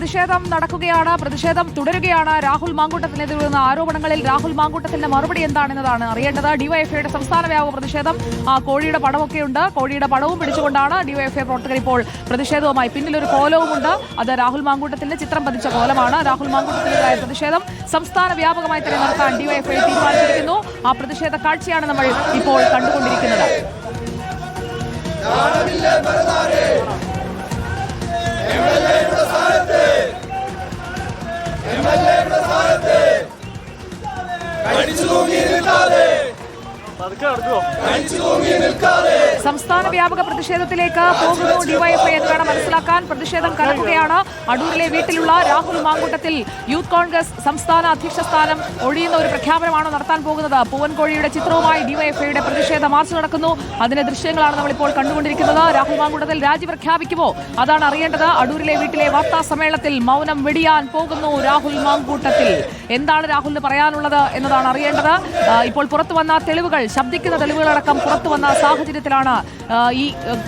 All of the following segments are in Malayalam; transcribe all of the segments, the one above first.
പ്രതിഷേധം നടക്കുകയാണ്. പ്രതിഷേധം തുടരുകയാണ്. രാഹുൽ മാങ്കൂട്ടത്തിനെതിരെ വരുന്ന ആരോപണങ്ങളിൽ രാഹുൽ മാങ്കൂട്ടത്തിന്റെ മറുപടി എന്താണെന്നതാണ് അറിയേണ്ടത്. ഡിവൈഎഫ്ഐയുടെ സംസ്ഥാന വ്യാപക പ്രതിഷേധം, കോഴിയുടെ പടമൊക്കെയുണ്ട്. കോഴിയുടെ പടവും പിടിച്ചുകൊണ്ടാണ് ഡിവൈഎഫ്ഐ പ്രവർത്തകർ ഇപ്പോൾ പ്രതിഷേധവുമായി. പിന്നിലൊരു കോലവുമുണ്ട്. അത് രാഹുൽ മാങ്കൂട്ടത്തിന്റെ ചിത്രം പതിച്ച കോലമാണ്. രാഹുൽ മാങ്കൂട്ടത്തിനെതിരായ പ്രതിഷേധം സംസ്ഥാന വ്യാപകമായി തന്നെ നടത്താൻ ഡിവൈഎഫ്ഐ തീരുമാനിച്ചിരിക്കുന്നു. ആ പ്രതിഷേധ കാഴ്ചയാണ് നമ്മൾ ഇപ്പോൾ കണ്ടുകൊണ്ടിരിക്കുന്നത്. സംസ്ഥാന വ്യാപക പ്രതിഷേധത്തിലേക്ക് പോകുന്നു ഡിവൈഎഫ്ഐ എന്ന് വേണം മനസ്സിലാക്കാൻ. പ്രതിഷേധം കടക്കുകയാണ്. അടൂരിലെ വീട്ടിലുള്ള രാഹുൽ മാങ്കൂട്ടത്തിൽ യൂത്ത് കോൺഗ്രസ് സംസ്ഥാന അധ്യക്ഷ സ്ഥാനം ഒഴിയുന്ന ഒരു പ്രഖ്യാപനമാണ് നടത്താൻ പോകുന്നത്. പൂവൻകോഴിയുടെ ചിത്രവുമായി ഡിവൈഎഫ്ഐയുടെ പ്രതിഷേധ മാർച്ച് നടക്കുന്നു. അതിന്റെ ദൃശ്യങ്ങളാണ് നമ്മളിപ്പോൾ കണ്ടുകൊണ്ടിരിക്കുന്നത്. രാഹുൽ മാങ്കൂട്ടത്തിൽ രാജി പ്രഖ്യാപിക്കുമോ? അതാണ് അറിയേണ്ടത്. അടൂരിലെ വീട്ടിലെ വാർത്താ സമ്മേളനത്തിൽ മൗനം വെടിയാൻ പോകുന്നു രാഹുൽ മാങ്കൂട്ടത്തിൽ. എന്താണ് രാഹുലിന് പറയാനുള്ളത് എന്നതാണ് അറിയേണ്ടത്. ഇപ്പോൾ പുറത്തു വന്ന തെളിവുകൾ, ശബ്ദിക്കുന്ന തെളിവുകളടക്കം പുറത്തു വന്ന സാഹചര്യത്തിലാണ് ഈ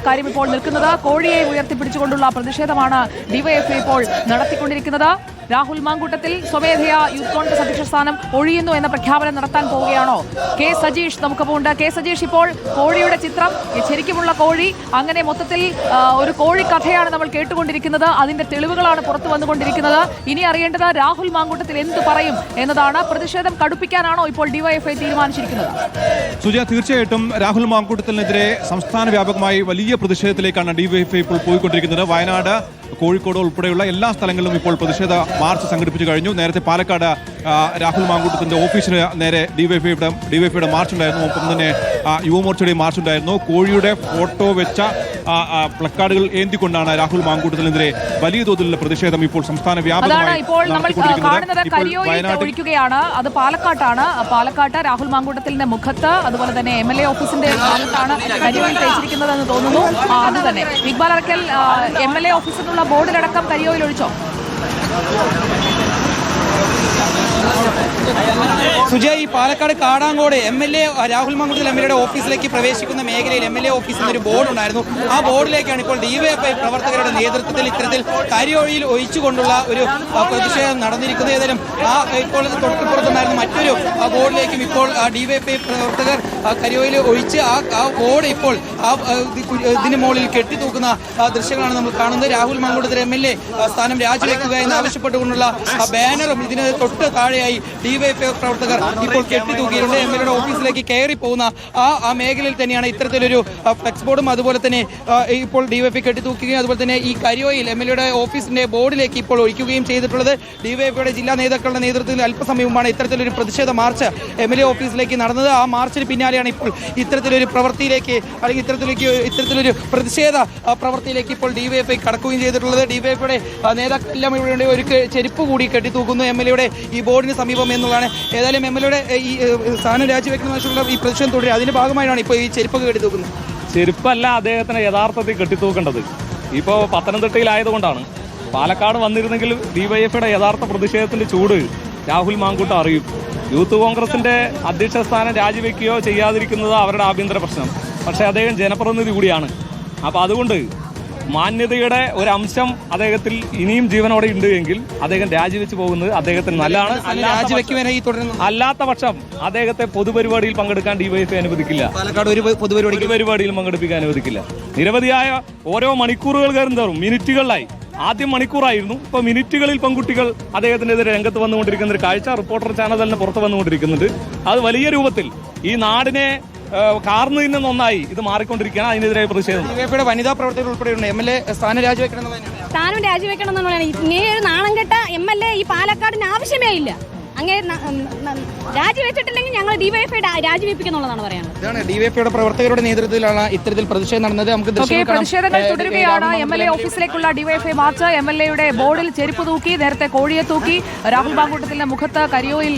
കാര്യം ഇപ്പോൾ നിൽക്കുന്നത്. കോഴിയെ ഉയർത്തിപ്പിടിച്ചുകൊണ്ടുള്ള പ്രതിഷേധമാണ് ഡിവൈഎഫ്ഐ ഇപ്പോൾ നടത്തിക്കൊണ്ടിരിക്കുന്നത്. രാഹുൽ മാങ്കൂട്ടത്തിൽ സ്വമേധയാ യൂത്ത് കോൺഗ്രസ് അധ്യക്ഷ സ്ഥാനം ഒഴിയുന്നു എന്ന പ്രഖ്യാപനം നടത്താൻ പോവുകയാണോ? കെ സജീഷ് നമുക്കൊപ്പമുണ്ട്. കെ സജീഷ്, ഇപ്പോൾ കോഴിയുടെ ചിത്രം, ശരിക്കുമുള്ള കോഴി, അങ്ങനെ മൊത്തത്തിൽ ഒരു കോഴി കഥയാണ് നമ്മൾ കേട്ടുകൊണ്ടിരിക്കുന്നത്. അതിന്റെ തെളിവുകളാണ് പുറത്തു വന്നുകൊണ്ടിരിക്കുന്നത്. ഇനി അറിയേണ്ടത് രാഹുൽ മാങ്കൂട്ടത്തിൽ എന്ത് പറയും എന്നതാണ്. പ്രതിഷേധം കടുപ്പിക്കാനാണോ ഇപ്പോൾ ഡിവൈഎഫ്ഐ തീരുമാനിച്ചിരിക്കുന്നത്? സുജയ, തീർച്ചയായിട്ടും രാഹുൽ മാങ്കൂട്ടത്തിനെതിരെ സംസ്ഥാന വ്യാപകമായി വലിയ പ്രതിഷേധത്തിലേക്കാണ് ഡിവൈഎഫ്ഐ ഇപ്പോൾ പോയിക്കൊണ്ടിരിക്കുന്നത്. വയനാട്, കോഴിക്കോട് ഉൾപ്പെടെയുള്ള എല്ലാ സ്ഥലങ്ങളിലും ഇപ്പോൾ പ്രതിഷേധ മാർച്ച് സംഘടിപ്പിച്ചു കഴിഞ്ഞു. നേരത്തെ പാലക്കാട് രാഹുൽ മാങ്കൂട്ടത്തിന്റെ ഓഫീസിന് നേരെ ഡിവൈഎഫ്ഐയുടെ മാർച്ച് ഉണ്ടായിരുന്നു. ഒപ്പം തന്നെ യുവമോർച്ചയുടെയും മാർച്ച് ഉണ്ടായിരുന്നു. കോഴിയുടെ ഫോട്ടോ വെച്ച പ്ലക്കാർഡുകൾ ഏന്തിക്കൊണ്ടാണ് രാഹുൽ മാങ്കൂട്ടത്തിനെതിരെ വലിയ തോതിലുള്ള പ്രതിഷേധം ഇപ്പോൾ സംസ്ഥാന വ്യാപകമായി ഒഴിക്കുകയാണ്. അത് പാലക്കാട്ടാണ്. പാലക്കാട്ട് രാഹുൽ മാങ്കൂട്ടത്തിന്റെ മുഖത്ത്, അതുപോലെ തന്നെ MLA ഓഫീസിന്റെ ഭാഗത്താണ് കരിയോയിൽ തേച്ചിരിക്കുന്നതെന്ന് തോന്നുന്നു. അത് തന്നെ ഇക്ബാൽ അറക്കൽ, MLA ഓഫീസിനുള്ള ബോർഡിലടക്കം കരിയോയിൽ ഒഴിച്ചോ? സുജയ, ഈ പാലക്കാട് കാടാങ്കോട് MLA രാഹുൽ മാങ്കൂട്ടത്തിൽ MLAയുടെ ഓഫീസിലേക്ക് പ്രവേശിക്കുന്ന മേഖലയിൽ MLA ഓഫീസിൽ ഒരു ബോർഡ് ഉണ്ടായിരുന്നു. ആ ബോർഡിലേക്കാണ് ഇപ്പോൾ ഡിവൈഎഫ്ഐ പ്രവർത്തകരുടെ നേതൃത്വത്തിൽ ഇത്തരത്തിൽ കരിയോയിൽ ഒഴിച്ചുകൊണ്ടുള്ള ഒരു പ്രതിഷേധം നടന്നിരിക്കുന്നത്. ഏതായാലും ഇപ്പോൾ തൊട്ടിപ്പുറത്തുണ്ടായിരുന്ന മറ്റൊരു ബോർഡിലേക്കും ഇപ്പോൾ ഡിവൈഎഫ്ഐ പ്രവർത്തകർ കരിയോയിൽ ഒഴിച്ച് ആ ബോർഡ് ഇപ്പോൾ ഇതിന് മുകളിൽ കെട്ടിത്തൂക്കുന്ന ദൃശ്യങ്ങളാണ് നമ്മൾ കാണുന്നത്. രാഹുൽ മാങ്കൂട്ടത്തിൽ MLA സ്ഥാനം രാജിവെക്കുക എന്ന് ആവശ്യപ്പെട്ടുകൊണ്ടുള്ള ബാനറും ഇതിന് തൊട്ട് താഴെയായി ഡിവൈഎഫ്ഐ പ്രവർത്തകർ ഇപ്പോൾ കെട്ടിത്തൂക്കിയിട്ടുണ്ട്. MLAയുടെ ഓഫീസിലേക്ക് കയറി പോകുന്ന ആ മേഖലയിൽ തന്നെയാണ് ഇത്തരത്തിലൊരു ഫ്ലെക്സ് ബോർഡും അതുപോലെ തന്നെ ഇപ്പോൾ ഡിവൈഎഫ്ഐ കെട്ടിത്തൂക്കുകയും അതുപോലെ തന്നെ ഈ കരിയോയിൽ MLAയുടെ ഓഫീസിന്റെ ബോർഡിലേക്ക് ഇപ്പോൾ ഒഴിക്കുകയും ചെയ്തിട്ടുള്ളത്. ഡിവൈഎഫ്ഐയുടെ ജില്ലാ നേതാക്കളുടെ നേതൃത്വത്തിൽ അല്പസമയം മുമ്പാണ് ഇത്തരത്തിലൊരു പ്രതിഷേധ മാർച്ച് MLA ഓഫീസിലേക്ക് നടന്നത്. ആ മാർച്ചിന് പിന്നാലെയാണ് ഇപ്പോൾ ഇത്തരത്തിലൊരു പ്രവൃത്തിയിലേക്ക്, അല്ലെങ്കിൽ ഇത്തരത്തിലൊരു പ്രതിഷേധ പ്രവൃത്തിയിലേക്ക് ഇപ്പോൾ ഡിവൈഎഫ്ഐ കടക്കുകയും ചെയ്തിട്ടുള്ളത്. ഡിവൈഎഫ്ഐയുടെ നേതാക്കളെല്ലാം ഇവിടെ ഒരു ചെരുപ്പ് കൂടി കെട്ടിത്തൂക്കുന്നു MLAയുടെ ഈ ബോർഡിന് സമീപം എന്നുള്ളതാണ്. ഏതായാലും MLAയുടെ ഈ സ്ഥാനം രാജിവെക്കുന്ന ഈ പ്രതിഷേധം തുടരുക. അതിന്റെ ഭാഗമായാണ് ഇപ്പോൾ ഈ ചെരുപ്പൊക്കെ കെട്ടിത്തൂക്കുന്നത്. ചെരുപ്പല്ല അദ്ദേഹത്തിന് യഥാർത്ഥത്തിൽ കെട്ടിത്തൂക്കേണ്ടത്. ഇപ്പോൾ പത്തനംതിട്ടയിലായതുകൊണ്ടാണ്. പാലക്കാട് വന്നിരുന്നെങ്കിൽ ഡിവൈഎഫ്ഐയുടെ യഥാർത്ഥ പ്രതിഷേധത്തിന്റെ ചൂട് രാഹുൽ മാങ്കൂട്ടം അറിയും. യൂത്ത് കോൺഗ്രസിന്റെ അധ്യക്ഷ സ്ഥാനം രാജിവെക്കുകയോ ചെയ്യാതിരിക്കുന്നത് അവരുടെ ആഭ്യന്തര പ്രശ്നം. പക്ഷേ അദ്ദേഹം ജനപ്രതിനിധി കൂടിയാണ്. അപ്പോൾ അതുകൊണ്ട് മാന്യതയുടെ ഒരു അംശം അദ്ദേഹത്തിൽ ഇനിയും ജീവനോടെ ഉണ്ട് എങ്കിൽ അദ്ദേഹം രാജിവെച്ച് പോകുന്നത് അദ്ദേഹത്തിന് നല്ലതാണ്. അല്ലാത്ത പക്ഷം അദ്ദേഹത്തെ പൊതുപരിപാടിയിൽ പങ്കെടുക്കാൻ ഡിവൈഎഫ്ഐ അനുവദിക്കില്ല. പാലക്കാട് ഒരു പൊതുപരിപാടിയിൽ പങ്കെടുപ്പിക്കാൻ അനുവദിക്കില്ല. നിരവധിയായ ഓരോ മണിക്കൂറുകൾ കയറുന്നവരും മിനിറ്റുകളിലായി. ആദ്യം മണിക്കൂറായിരുന്നു, ഇപ്പോൾ മിനിറ്റുകളിൽ പെൺകുട്ടികൾ അദ്ദേഹത്തിനെതിരെ രംഗത്ത് വന്നുകൊണ്ടിരിക്കുന്ന ഒരു കാഴ്ച റിപ്പോർട്ടർ ചാനൽ തന്നെ പുറത്തു വന്നുകൊണ്ടിരിക്കുന്നുണ്ട്. അത് വലിയ രൂപത്തിൽ ഈ നാടിനെ കാർന്നു തിന്നുന്ന ഒന്നായി ഇത് മാറിക്കൊണ്ടിരിക്കുകയാണ്. അതിനെതിരായ പ്രതിഷേധം വനിതാ പ്രവർത്തകർ ഉൾപ്പെടെയുണ്ട്. MLA സ്ഥാനം രാജിവെക്കണം എന്നുള്ളതാണ്. ഇങ്ങനെ ഒരു നാണം കെട്ട MLA ഈ പാലക്കാടിന് ആവശ്യമേ ഇല്ല. അങ്ങനെ രാജിവെച്ചിട്ടില്ലെങ്കിൽ ഞങ്ങൾ ഡിവൈഎഫ്ഐ രാജിവെപ്പിക്കുന്നുള്ളതാണ് പറയാനുള്ളത്. ഇതാണ് ഡിവൈഎഫ്ഐയുടെ പ്രവർത്തകരുടെ നേതൃത്വത്തിലാണ് ഇത്തരത്തിൽ പ്രതിഷേധം നടന്നത്. നമുക്ക് പ്രതിഷേധങ്ങൾ തുടരുകയാണ്. MLA ഓഫീസിലേക്കുള്ള ഡിവൈഎഫ്ഐ മാർച്ച്, MLAയുടെ ബോർഡിൽ ചെരുപ്പ് തൂക്കി, നേരത്തെ കോഴിയെ തൂക്കി, രാഹുൽ മാങ്കൂട്ടത്തിന്റെ മുഖത്ത് കരിയോയിൽ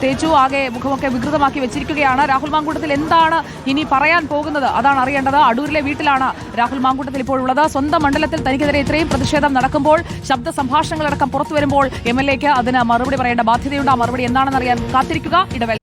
തേച്ചു, ആകെ മുഖമൊക്കെ വികൃതമാക്കി വെച്ചിരിക്കുകയാണ്. രാഹുൽ മാങ്കൂട്ടത്തിൽ എന്താണ് ഇനി പറയാൻ പോകുന്നത് അതാണ് അറിയേണ്ടത്. അടൂരിലെ വീട്ടിലാണ് രാഹുൽ മാങ്കൂട്ടത്തിൽ ഇപ്പോൾ ഉള്ളത്. സ്വന്തം മണ്ഡലത്തിൽ തനിക്കെതിരെ ഇത്രയും പ്രതിഷേധം നടക്കുമ്പോൾ, ശബ്ദ സംഭാഷണങ്ങളടക്കം പുറത്തു വരുമ്പോൾ MLAക്ക് അതിന് മറുപടി പറയേണ്ട ബാധ്യതയുണ്ട്. ആ മറുപടി എന്താണെന്ന് അറിയാൻ കാത്തിരിക്കുക. ഇടവേള.